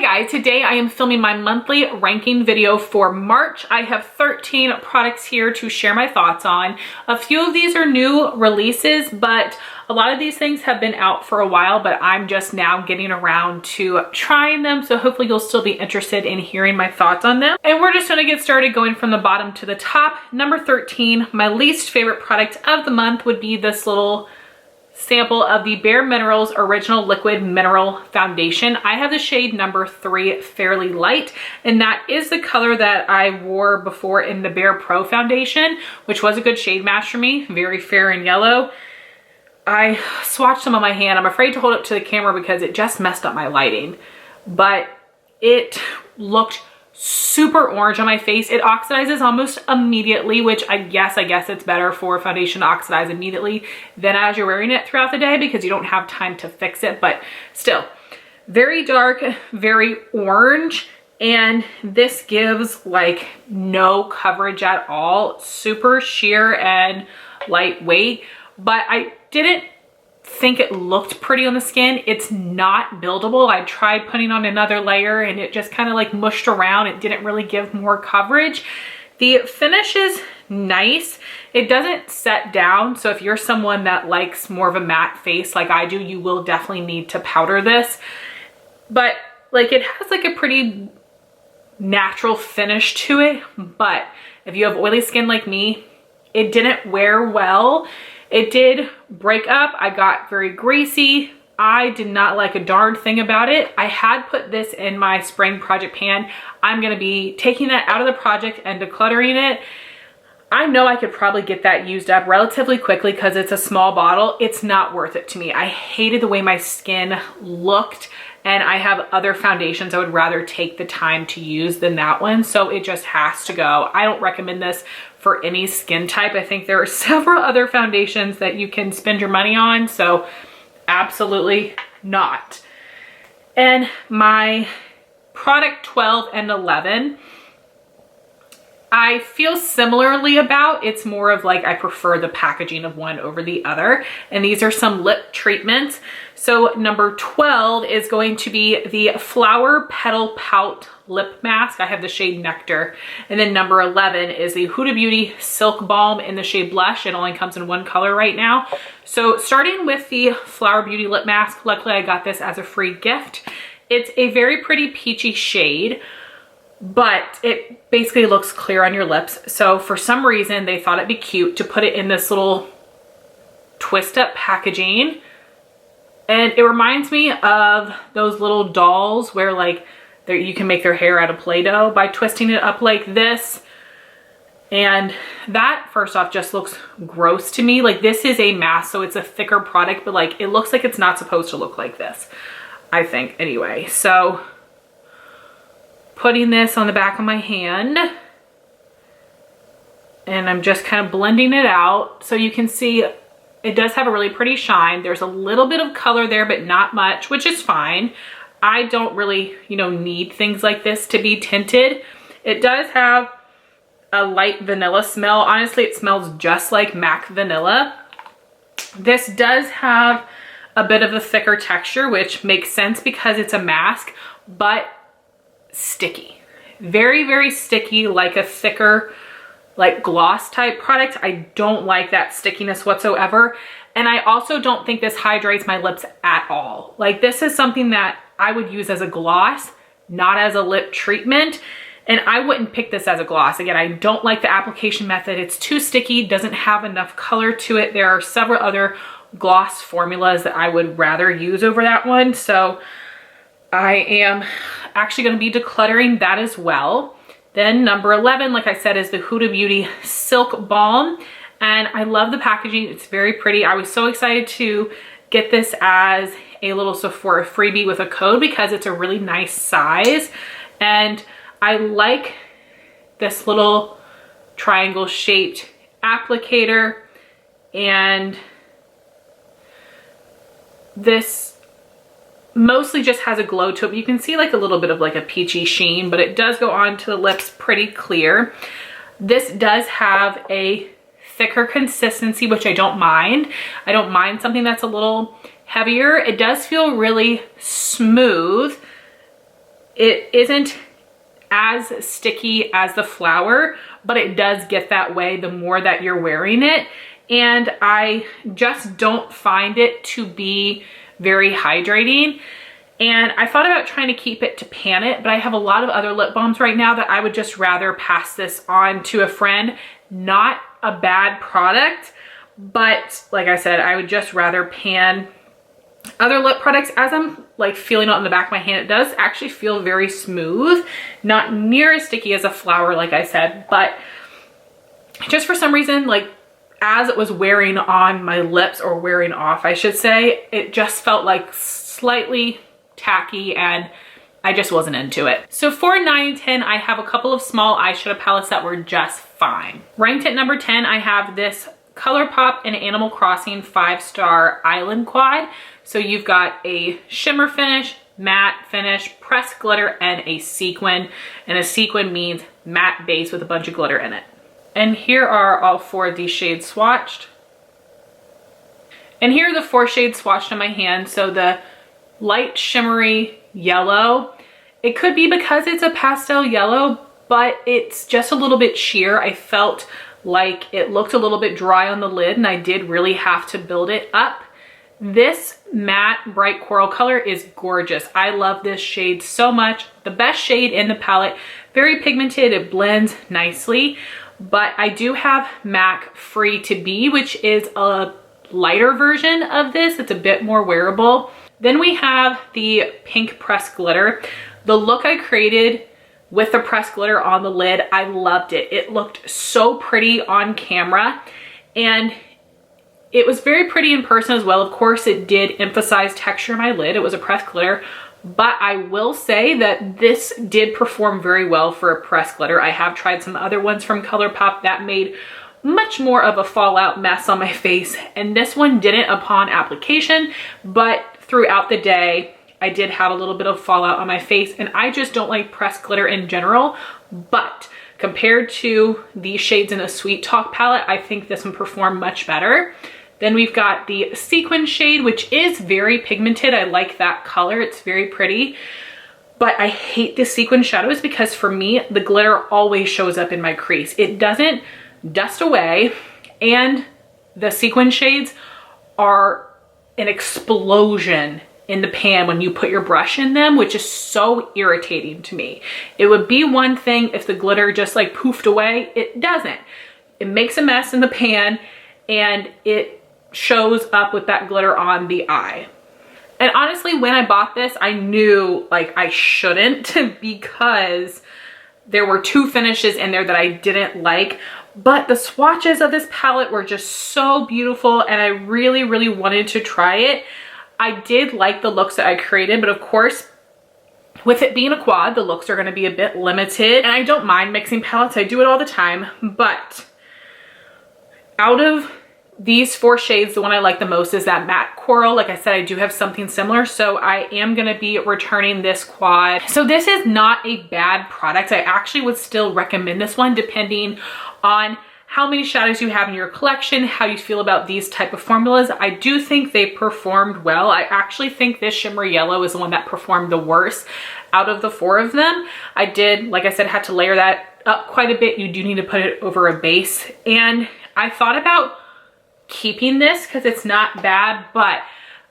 Hey guys, today I am filming my monthly ranking video for March. I have 13 products here to share my thoughts on. A few of these are new releases, but a lot of these things have been out for a while, but I'm just now getting around to trying them. So hopefully you'll still be interested in hearing my thoughts on them. And we're just gonna get started going from the bottom to the top. Number 13, my least favorite product of the month would be this little sample of the Bare Minerals Original Liquid Mineral Foundation. I have the shade number 3, Fairly Light, and that is the color that I wore before in the Bare Pro Foundation, which was a good shade match for me, very fair and yellow. I swatched some on my hand. I'm afraid to hold it to the camera because it just messed up my lighting, but it looked super orange on my face. It oxidizes almost immediately, which I guess it's better for foundation to oxidize immediately than as you're wearing it throughout the day because you don't have time to fix it. But still, very dark, very orange, and this gives like no coverage at all. Super sheer and lightweight, but I didn't think it looked pretty on the skin. It's not buildable. I tried putting on another layer and it just kind of like mushed around. It didn't really give more coverage. The finish is nice. It doesn't set down. So if you're someone that likes more of a matte face like I do, you will definitely need to powder this. But like it has like a pretty natural finish to it. But if you have oily skin like me, it didn't wear well. It did break up. I got very greasy. I did not like a darn thing about it. I had put this in my spring project pan. I'm gonna be taking that out of the project and decluttering it. I know I could probably get that used up relatively quickly because it's a small bottle. It's not worth it to me. I hated the way my skin looked, and I have other foundations I would rather take the time to use than that one. So it just has to go. I don't recommend this for any skin type. I think there are several other foundations that you can spend your money on. So absolutely not. And my product 12 and 11, I feel similarly about. It's more of like I prefer the packaging of one over the other. And these are some lip treatments. So number 12 is going to be the Flower Petal Pout Lip Mask. I have the shade Nectar. And then number 11 is the Huda Beauty Silk Balm in the shade Blush. It only comes in one color right now. So starting with the Flower Beauty Lip Mask, luckily I got this as a free gift. It's a very pretty peachy shade, but it basically looks clear on your lips. So for some reason, they thought it'd be cute to put it in this little twist up packaging. And it reminds me of those little dolls where like you can make their hair out of Play-Doh by twisting it up like this. And that, first off, just looks gross to me. Like this is a mask, so it's a thicker product, but like it looks like it's not supposed to look like this, I think, anyway. So putting this on the back of my hand, and I'm just kind of blending it out. So you can see it does have a really pretty shine. There's a little bit of color there, but not much, which is fine. I don't really, need things like this to be tinted. It does have a light vanilla smell. Honestly, it smells just like MAC vanilla. This does have a bit of a thicker texture, which makes sense because it's a mask, but sticky. Very, very sticky, like a thicker, like gloss type product. I don't like that stickiness whatsoever. And I also don't think this hydrates my lips at all. Like this is something that I would use as a gloss, not as a lip treatment. And I wouldn't pick this as a gloss. Again, I don't like the application method. It's too sticky, doesn't have enough color to it. There are several other gloss formulas that I would rather use over that one. So I am actually going to be decluttering that as well. Then number 11, like I said, is the Huda Beauty Silk Balm. And I love the packaging. It's very pretty. I was so excited to get this as a little Sephora freebie with a code because it's a really nice size. And I like this little triangle shaped applicator. And this mostly just has a glow to it. You can see like a little bit of like a peachy sheen, but it does go on to the lips pretty clear. This does have a thicker consistency, which I don't mind. I don't mind something that's a little heavier. It does feel really smooth. It isn't as sticky as the flower, but it does get that way the more that you're wearing it. And I just don't find it to be very hydrating. And I thought about trying to keep it to pan it, but I have a lot of other lip balms right now that I would just rather pass this on to a friend. Not a bad product, but like I said, I would just rather pan other lip products. As I'm like feeling it on the back of my hand, it does actually feel very smooth, not near as sticky as a flower, like I said, but just for some reason, like as it was wearing on my lips, or wearing off, I should say, it just felt like slightly tacky and I just wasn't into it. So for 9 and 10, I have a couple of small eyeshadow palettes that were just fine. Ranked at number 10, I have this ColourPop and Animal Crossing 5-star Island Quad. So you've got a shimmer finish, matte finish, pressed glitter, and a sequin. And a sequin means matte base with a bunch of glitter in it. And here are all 4 of these shades swatched. And here are the 4 shades swatched on my hand. So the light shimmery yellow, it could be because it's a pastel yellow, but it's just a little bit sheer. I felt like it looked a little bit dry on the lid and I did really have to build it up. This matte bright coral color is gorgeous. I love this shade so much. The best shade in the palette, very pigmented, it blends nicely, but I do have MAC Free to Be, which is a lighter version of this. It's a bit more wearable. Then we have the pink pressed glitter. The look I created with the pressed glitter on the lid, I loved it. It looked so pretty on camera and it was very pretty in person as well. Of course, it did emphasize texture in my lid. It was a pressed glitter, but I will say that this did perform very well for a pressed glitter. I have tried some other ones from ColourPop that made much more of a fallout mess on my face, and this one didn't upon application, but throughout the day, I did have a little bit of fallout on my face, and I just don't like pressed glitter in general, but compared to these shades in a Sweet Talk palette, I think this one performed much better. Then we've got the sequin shade, which is very pigmented. I like that color, it's very pretty, but I hate the sequin shadows because for me, the glitter always shows up in my crease. It doesn't dust away, and the sequin shades are an explosion in the pan when you put your brush in them, which is so irritating to me. It would be one thing if the glitter just like poofed away. It doesn't. It makes a mess in the pan and it shows up with that glitter on the eye. And honestly, when I bought this, I knew like I shouldn't because there were 2 finishes in there that I didn't like, but the swatches of this palette were just so beautiful and I really, really wanted to try it. I did like the looks that I created, but of course, with it being a quad, the looks are going to be a bit limited, and I don't mind mixing palettes. I do it all the time, but out of these 4 shades, the one I like the most is that matte coral. Like I said, I do have something similar, so I am going to be returning this quad. So this is not a bad product. I actually would still recommend this one depending on how many shadows you have in your collection, how you feel about these type of formulas. I do think they performed well. I actually think this shimmer yellow is the one that performed the worst out of the 4 of them. I did, like I said, had to layer that up quite a bit. You do need to put it over a base. And I thought about keeping this because it's not bad, but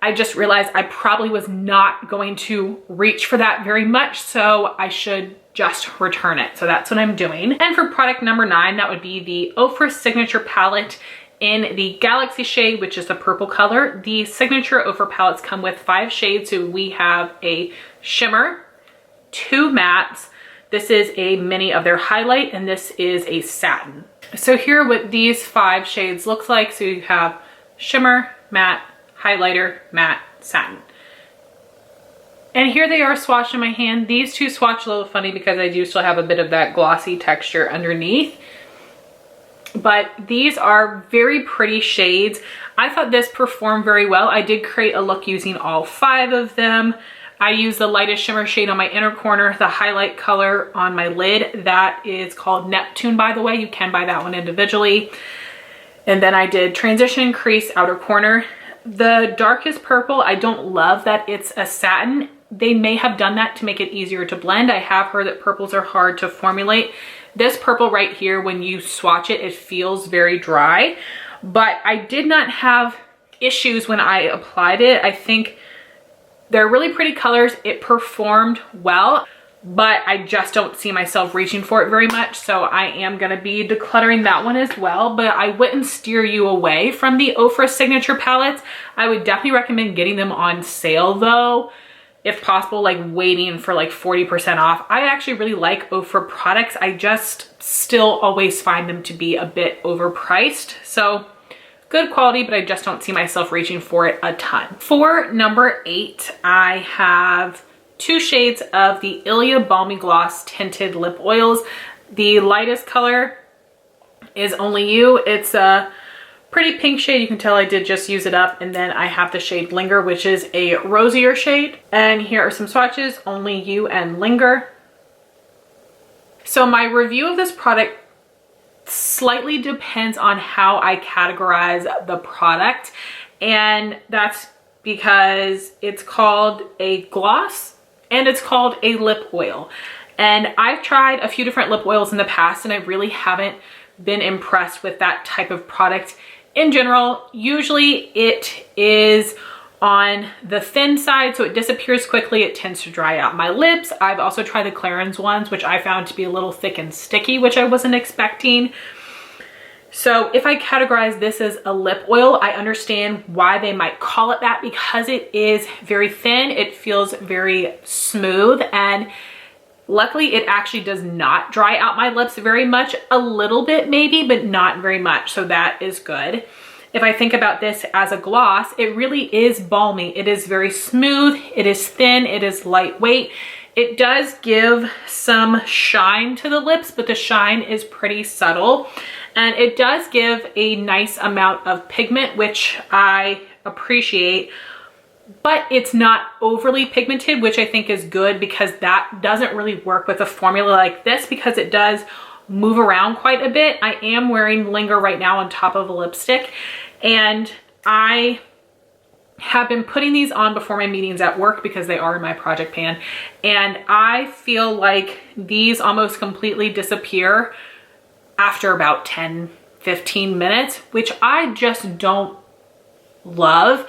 I just realized I probably was not going to reach for that very much, so I should just return it. So that's what I'm doing. And for product number 9, that would be the Ofra Signature Palette in the Galaxy shade, which is the purple color. The Signature Ofra palettes come with 5 shades. So we have a shimmer, 2 mattes. This is a mini of their highlight, and this is a satin. So here what these 5 shades looks like. So you have shimmer, matte, highlighter, matte, satin. And here they are swatched in my hand. These 2 swatch a little funny because I do still have a bit of that glossy texture underneath. But these are very pretty shades. I thought this performed very well. I did create a look using all 5 of them. I used the lightest shimmer shade on my inner corner, the highlight color on my lid. That is called Neptune, by the way. You can buy that one individually. And then I did transition, crease, outer corner. The darkest purple, I don't love that it's a satin. they may have done that to make it easier to blend. I have heard that purples are hard to formulate. This purple right here, when you swatch it, it feels very dry, but I did not have issues when I applied it. I think they're really pretty colors. It performed well, but I just don't see myself reaching for it very much. So I am going to be decluttering that one as well, but I wouldn't steer you away from the Ofra signature palettes. I would definitely recommend getting them on sale though, if possible, like waiting for like 40% off. I actually really like Ofra products. I just still always find them to be a bit overpriced. So good quality, but I just don't see myself reaching for it a ton. For number 8, I have 2 shades of the Ilia Balmy Gloss Tinted Lip Oils. The lightest color is Only You. It's a pretty pink shade. You can tell I did just use it up. And then I have the shade Linger, which is a rosier shade. And here are some swatches, Only You and Linger. So my review of this product slightly depends on how I categorize the product. And that's because it's called a gloss and it's called a lip oil. And I've tried a few different lip oils in the past and I really haven't been impressed with that type of product in general. Usually it is on the thin side, so it disappears quickly. It tends to dry out my lips. I've also tried the Clarins ones, which I found to be a little thick and sticky, which I wasn't expecting. So if I categorize this as a lip oil, I understand why they might call it that, because it is very thin. It feels very smooth, and luckily it actually does not dry out my lips very much. A little bit maybe, but not very much. So that is good. If I think about this as a gloss, it really is balmy. It is very smooth. It is thin. It is lightweight. It does give some shine to the lips, but the shine is pretty subtle. And it does give a nice amount of pigment, which I appreciate, but it's not overly pigmented, which I think is good, because that doesn't really work with a formula like this, because it does move around quite a bit. I am wearing Linger right now on top of a lipstick, and I have been putting these on before my meetings at work because they are in my project pan, and I feel like these almost completely disappear after about 10-15 minutes, which I just don't love.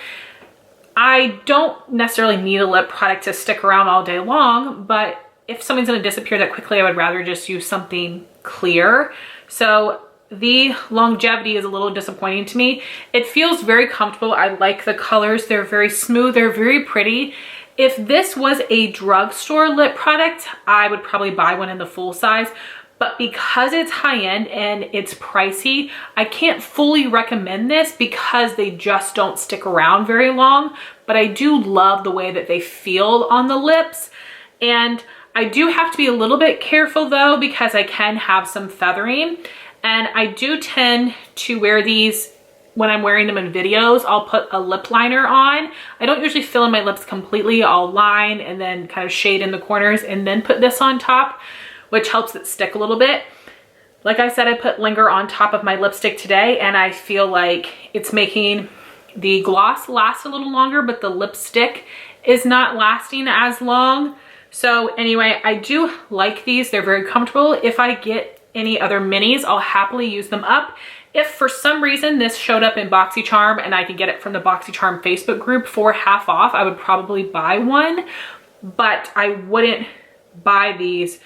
I don't necessarily need a lip product to stick around all day long, but if something's gonna disappear that quickly, I would rather just use something clear. So the longevity is a little disappointing to me. It feels very comfortable. I like the colors. They're very smooth. They're very pretty. If this was a drugstore lip product, I would probably buy one in the full size. But because it's high-end and it's pricey, I can't fully recommend this because they just don't stick around very long. But I do love the way that they feel on the lips. And I do have to be a little bit careful though, because I can have some feathering. And I do tend to wear these when I'm wearing them in videos. I'll put a lip liner on. I don't usually fill in my lips completely. I'll line and then kind of shade in the corners and then put this on top, which helps it stick a little bit. Like I said, I put Linger on top of my lipstick today, and I feel like it's making the gloss last a little longer, but the lipstick is not lasting as long. So anyway, I do like these. They're very comfortable. If I get any other minis, I'll happily use them up. If for some reason this showed up in BoxyCharm and I could get it from the BoxyCharm Facebook group for half off, I would probably buy one, but I wouldn't buy these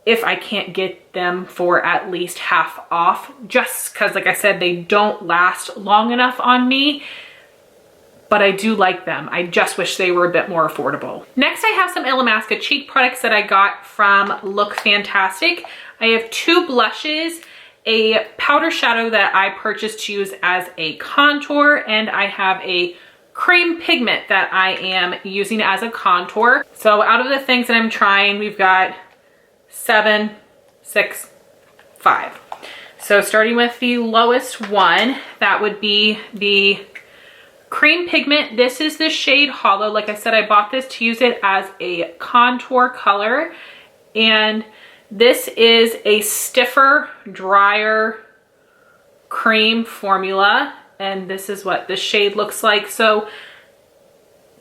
if I can't get them for at least half off, just because, like I said, they don't last long enough on me, but I do like them. I just wish they were a bit more affordable. Next, I have some Illamasqua cheek products that I got from Look Fantastic. I have 2 blushes, a powder shadow that I purchased to use as a contour, and I have a cream pigment that I am using as a contour. So out of the things that I'm trying, we've got 7, 6, 5. So starting with the lowest one, that would be the cream pigment. This is the shade Hollow. Like I said, I bought this to use it as a contour color, and this is a stiffer, drier cream formula, and this is what the shade looks like. So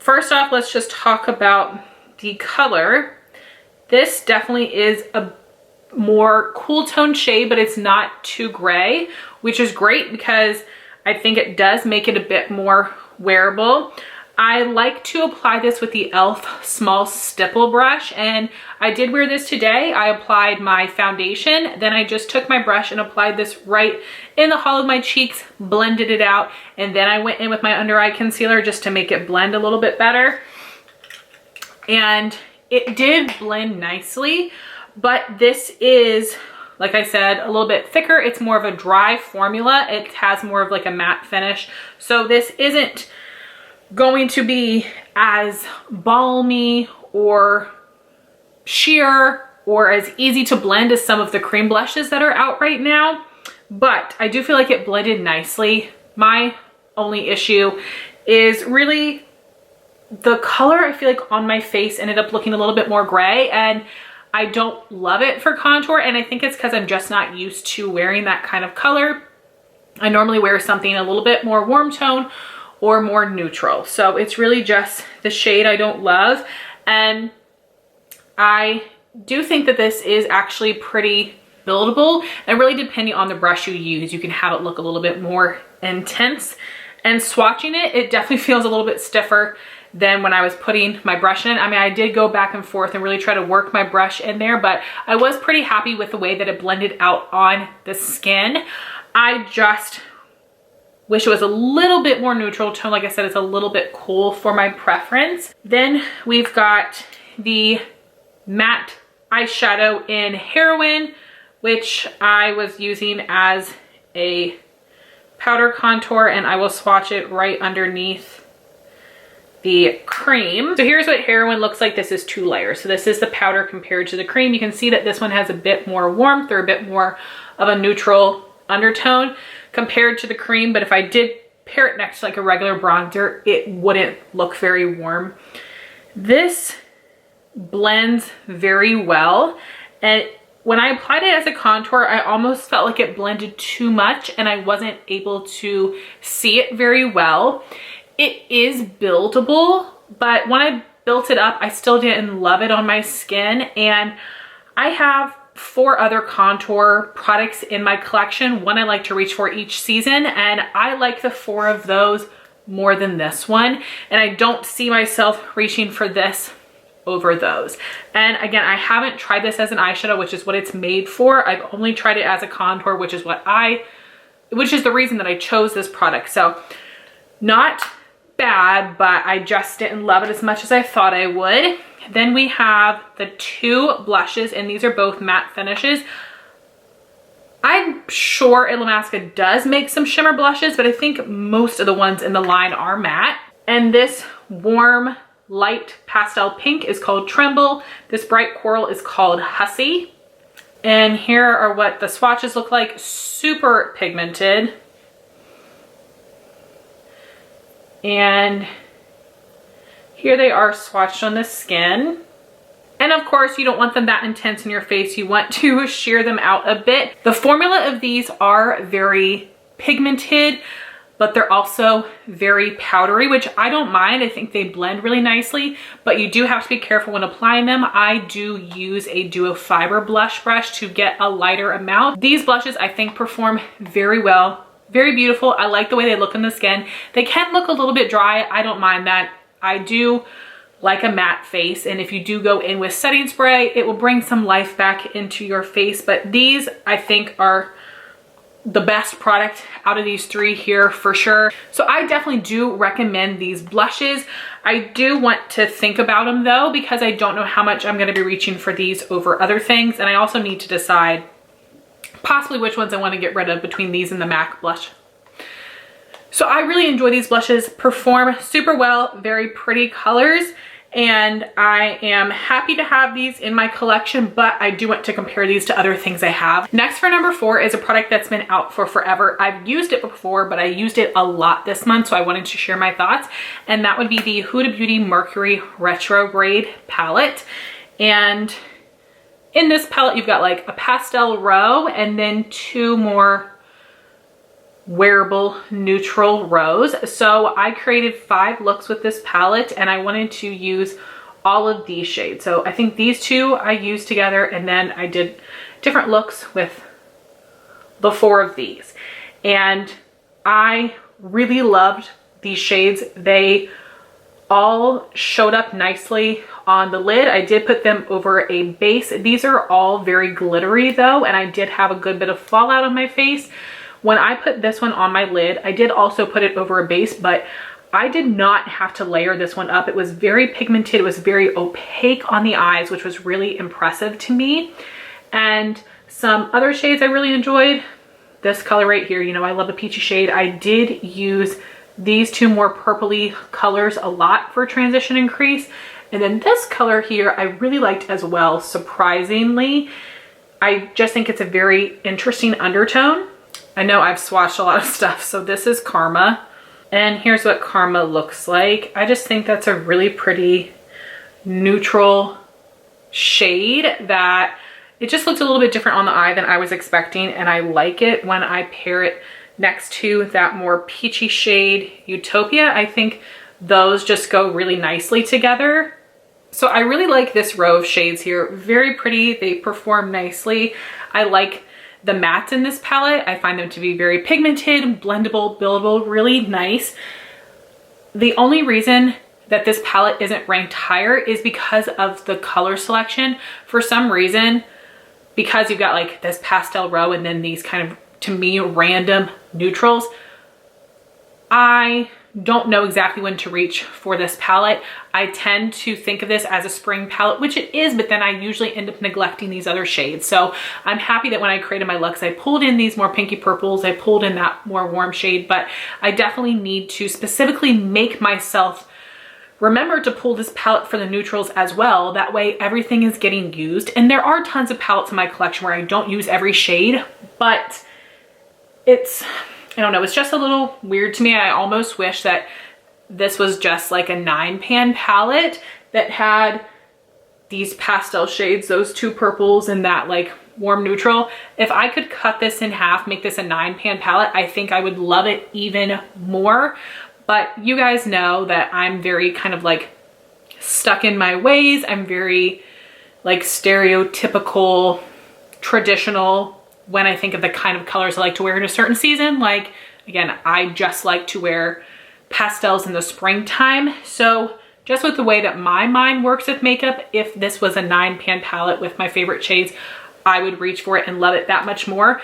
First off, let's just talk about the color. This definitely is a more cool tone shade, but it's not too gray, which is great because I think it does make it a bit more wearable. I like to apply this with the e.l.f. small stipple brush, and I did wear this today. I applied my foundation, then I just took my brush and applied this right in the hollow of my cheeks, blended it out, and then I went in with my under eye concealer just to make it blend a little bit better. And it did blend nicely, but this is, like I said, a little bit thicker. It's more of a dry formula. It has more of like a matte finish. So this isn't going to be as balmy or sheer or as easy to blend as some of the cream blushes that are out right now, but I do feel like it blended nicely. My only issue is really the color. I feel like on my face ended up looking a little bit more gray, and I don't love it for contour, and I think it's because I'm just not used to wearing that kind of color. I normally wear something a little bit more warm tone or more neutral. So it's really just the shade I don't love. And I do think that this is actually pretty buildable, and really depending on the brush you use, you can have it look a little bit more intense. And swatching it, it definitely feels a little bit stiffer than when I was putting my brush in. I mean, I did go back and forth and really try to work my brush in there, but I was pretty happy with the way that it blended out on the skin. I just wish it was a little bit more neutral tone. Like I said, it's a little bit cool for my preference. Then we've got the matte eyeshadow in Heroine, which I was using as a powder contour, and I will swatch it right underneath the cream. So here's what Heroine looks like. This is 2 layers. So this is the powder compared to the cream. You can see that this one has a bit more warmth, or a bit more of a neutral undertone compared to the cream, but if I did pair it next to like a regular bronzer, it wouldn't look very warm. This blends very well, and when I applied it as a contour, I almost felt like it blended too much and I wasn't able to see it very well. It is buildable, but when I built it up, I still didn't love it on my skin, and I have 4 other contour products in my collection. One I like to reach for each season, and I like the 4 of those more than this one, and I don't see myself reaching for this over those. And again, I haven't tried this as an eyeshadow, which is what it's made for. I've only tried it as a contour, which is the reason that I chose this product. So not bad, but I just didn't love it as much as I thought I would. Then we have the 2 blushes, and these are both matte finishes. I'm sure Illamasqua does make some shimmer blushes, but I think most of the ones in the line are matte. And this warm light pastel pink is called Tremble. This bright coral is called Hussy. And here are what the swatches look like. Super pigmented. And here they are swatched on the skin. And of course, you don't want them that intense in your face. You want to sheer them out a bit. The formula of these are very pigmented, but they're also very powdery, which I don't mind. I think they blend really nicely, but you do have to be careful when applying them. I do use a duo fiber blush brush to get a lighter amount. These blushes I think perform very well. Very beautiful. I like the way they look on the skin. They can look a little bit dry. I don't mind that. I do like a matte face, and if you do go in with setting spray, it will bring some life back into your face. But these I think are the best product out of these 3 here for sure. So I definitely do recommend these blushes. I do want to think about them though, because I don't know how much I'm going to be reaching for these over other things, and I also need to decide possibly which ones I want to get rid of between these and the MAC blush. So I really enjoy these blushes, perform super well, very pretty colors, and I am happy to have these in my collection, but I do want to compare these to other things I have. Next for number 4 is a product that's been out for forever. I've used it before, but I used it a lot this month, so I wanted to share my thoughts, and that would be the Huda Beauty Mercury Retrograde palette. And in this palette, you've got like a pastel row and then 2 more wearable neutral rose. So I created 5 looks with this palette and I wanted to use all of these shades. So I think these 2 I used together, and then I did different looks with the 4 of these. And I really loved these shades. They all showed up nicely on the lid. I did put them over a base. These are all very glittery though, and I did have a good bit of fallout on my face. When I put this one on my lid, I did also put it over a base, but I did not have to layer this one up. It was very pigmented. It was very opaque on the eyes, which was really impressive to me. And some other shades I really enjoyed. This color right here, you know, I love the peachy shade. I did use these 2 more purpley colors a lot for transition and crease. And then this color here, I really liked as well, surprisingly. I just think it's a very interesting undertone. I know I've swatched a lot of stuff, so this is Karma. And here's what Karma looks like. I just think that's a really pretty neutral shade that it just looks a little bit different on the eye than I was expecting. And I like it when I pair it next to that more peachy shade Utopia. I think those just go really nicely together. So I really like this row of shades here. Very pretty. They perform nicely. I like the mattes in this palette. I find them to be very pigmented, blendable, buildable, really nice. The only reason that this palette isn't ranked higher is because of the color selection. For some reason, because you've got like this pastel row and then these kind of, to me, random neutrals, I don't know exactly when to reach for this palette. I tend to think of this as a spring palette, which it is, but then I usually end up neglecting these other shades. So I'm happy that when I created my looks, I pulled in these more pinky purples, I pulled in that more warm shade, but I definitely need to specifically make myself remember to pull this palette for the neutrals as well. That way everything is getting used. And there are tons of palettes in my collection where I don't use every shade, but it's, I don't know, it's just a little weird to me. I almost wish that this was just like a 9-pan palette that had these pastel shades, those 2 purples and that like warm neutral. If I could cut this in half, make this a 9-pan palette, I think I would love it even more. But you guys know that I'm very kind of like stuck in my ways. I'm very like stereotypical, traditional when I think of the kind of colors I like to wear in a certain season. Like, again, I just like to wear pastels in the springtime. So just with the way that my mind works with makeup, if this was a 9-pan palette with my favorite shades, I would reach for it and love it that much more.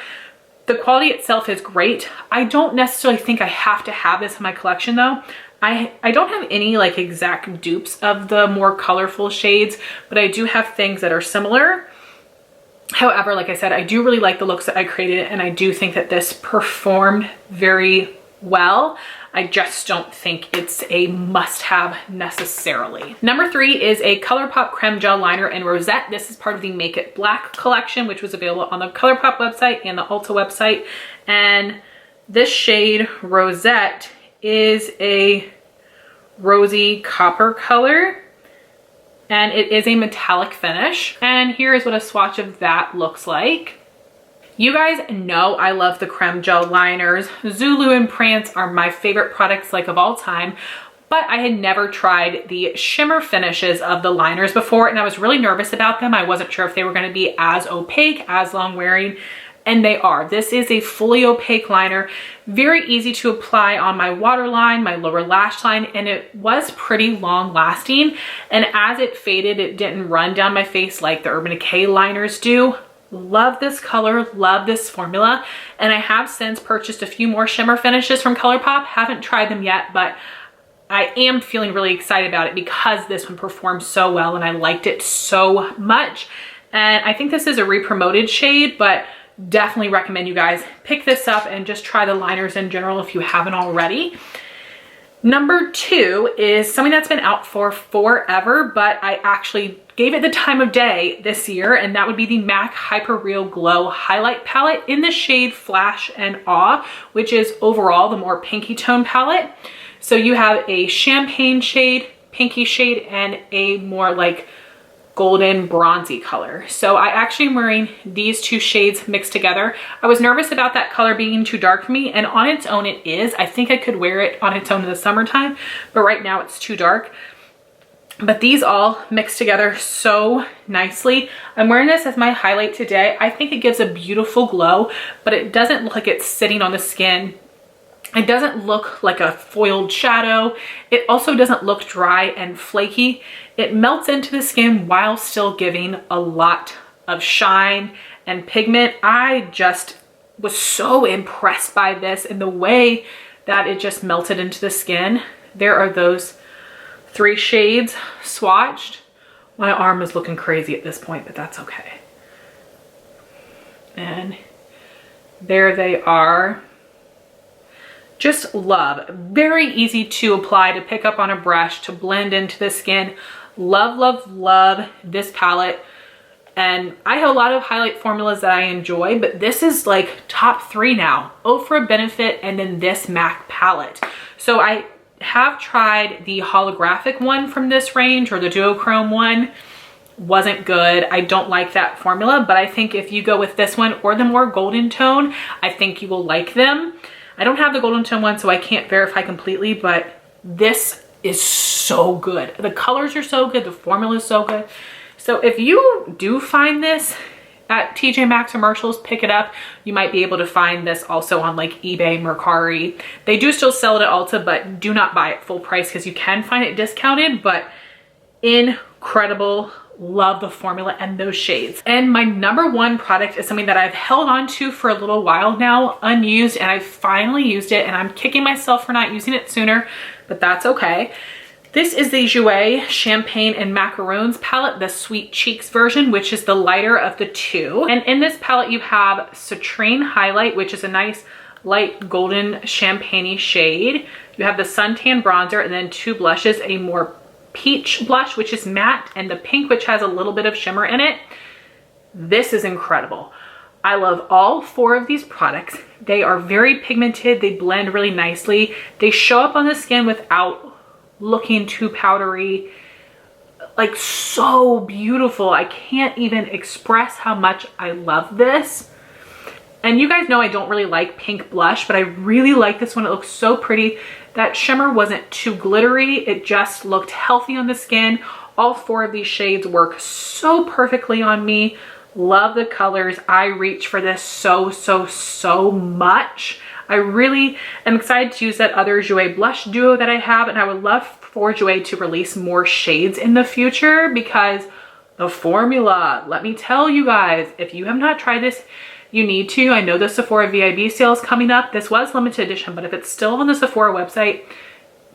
The quality itself is great. I don't necessarily think I have to have this in my collection though. I don't have any like exact dupes of the more colorful shades, but I do have things that are similar. However, like I said, I do really like the looks that I created, and I do think that this performed very well. I just don't think it's a must-have necessarily. Number 3 is a ColourPop Creme Gel Liner in Rosette. This is part of the Make It Black collection, which was available on the ColourPop website and the Ulta website. And this shade, Rosette, is a rosy copper color, and it is a metallic finish. And here is what a swatch of that looks like. You guys know I love the Creme Gel Liners. Zulu and Prance are my favorite products like of all time, but I had never tried the shimmer finishes of the liners before, and I was really nervous about them. I wasn't sure if they were gonna be as opaque, as long wearing, and they are. This is a fully opaque liner, very easy to apply on my waterline, my lower lash line, and it was pretty long lasting. And as it faded, it didn't run down my face like the Urban Decay liners do. Love this color, love this formula, and I have since purchased a few more shimmer finishes from ColourPop. Haven't tried them yet, but I am feeling really excited about it because this one performed so well and I liked it so much. And I think this is a re-promoted shade, but definitely recommend you guys pick this up and just try the liners in general if you haven't already. Number 2 is something that's been out for forever, but I actually gave it the time of day this year, and that would be the MAC Hyper Real Glow Highlight Palette in the shade Flash and Awe, which is overall the more pinky tone palette. So you have a champagne shade, pinky shade, and a more like golden bronzy color. So I actually am wearing these two shades mixed together. I was nervous about that color being too dark for me, and on its own it is. I think I could wear it on its own in the summertime, but right now it's too dark. But these all mix together so nicely. I'm wearing this as my highlight today. I think it gives a beautiful glow, but it doesn't look like it's sitting on the skin. It doesn't look like a foiled shadow. It also doesn't look dry and flaky. It melts into the skin while still giving a lot of shine and pigment. I just was so impressed by this and the way that it just melted into the skin. There are those 3 shades swatched. My arm is looking crazy at this point, but that's okay. And there they are. Just love. Very easy to apply, to pick up on a brush, to blend into the skin. Love, love, love this palette. And I have a lot of highlight formulas that I enjoy, but this is like top 3 now. Ofra, Benefit, and then this MAC palette. So I have tried the holographic one from this range, or the duochrome one. Wasn't good. I don't like that formula, but I think if you go with this one or the more golden tone, I think you will like them. I don't have the golden tone one, so I can't verify completely, but this is so good. The colors are so good. The formula is so good. So if you do find this at TJ Maxx or Marshalls, pick it up. You might be able to find this also on like eBay, Mercari. They do still sell it at Ulta, but do not buy it full price because you can find it discounted, but incredible. Love the formula and those shades. And my number 1 product is something that I've held on to for a little while now, unused, and I finally used it, and I'm kicking myself for not using it sooner, but that's okay. This is the Jouer Champagne and Macarons palette, the Sweet Cheeks version, which is the lighter of the 2. And in this palette you have Citrine Highlight, which is a nice light golden champagne-y shade. You have the Suntan Bronzer, and then 2 blushes, a more peach blush, which is matte, and the pink, which has a little bit of shimmer in it. This is incredible. I love all 4 of these products. They are very pigmented. They blend really nicely. They show up on the skin without looking too powdery. Like, so beautiful. I can't even express how much I love this. And you guys know I don't really like pink blush, but I really like this one. It looks so pretty. That shimmer wasn't too glittery. It just looked healthy on the skin. All 4 of these shades work so perfectly on me. Love the colors. I reach for this so, so, so much. I really am excited to use that other Jouer blush duo that I have, and I would love for Jouer to release more shades in the future because the formula, let me tell you guys, if you have not tried this, you need to. I know the Sephora VIB sale is coming up. This was limited edition, but if it's still on the Sephora website,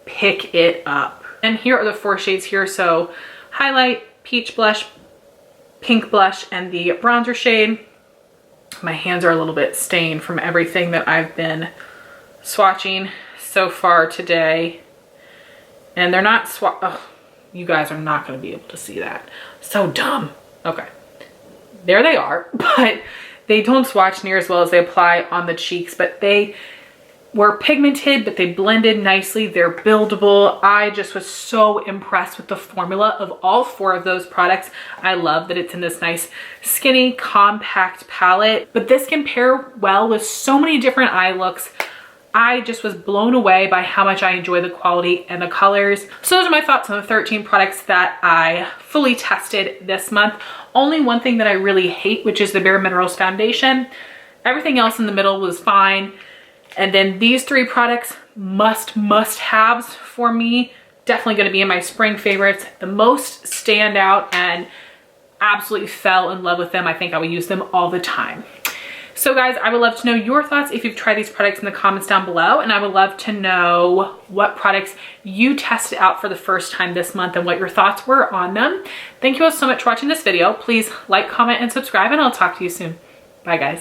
pick it up. And here are the 4 shades here. So highlight, peach blush, pink blush, and the bronzer shade. My hands are a little bit stained from everything that I've been swatching so far today. And they're not you guys are not going to be able to see that. So dumb. Okay. There they are, but they don't swatch near as well as they apply on the cheeks, but they were pigmented, but they blended nicely. They're buildable. I just was so impressed with the formula of all 4 of those products. I love that it's in this nice skinny compact palette, but this can pair well with so many different eye looks. I just was blown away by how much I enjoy the quality and the colors. So those are my thoughts on the 13 products that I fully tested this month. Only one thing that I really hate, which is the Bare Minerals foundation. Everything else in the middle was fine. And then these 3 products must-haves for me. Definitely going to be in my spring favorites. The most stand out and absolutely fell in love with them. I think I will use them all the time. So guys, I would love to know your thoughts if you've tried these products in the comments down below, and I would love to know what products you tested out for the first time this month and what your thoughts were on them. Thank you all so much for watching this video. Please like, comment, and subscribe, and I'll talk to you soon. Bye guys.